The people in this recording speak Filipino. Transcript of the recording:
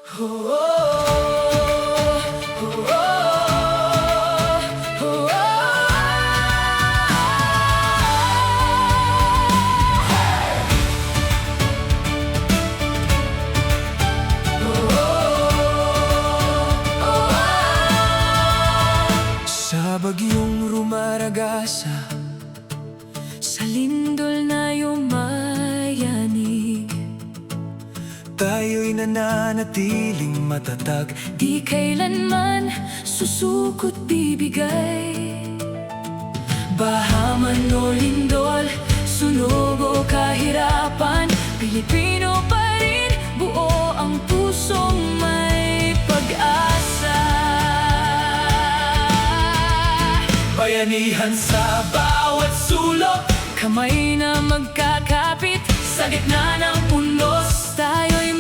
Sa bagyong rumaragasa, sa lindol na yumayanig, tayo'y nananatiling matatag. di kailanman susukot bibigay. Baha man o lindol, sunog o kahirapan, Pilipino pa rin, buo ang pusong may pag-asa. Bayanihan sa bawat sulok, Kamay na magkakapit, sa gitna ng unos, tayo'y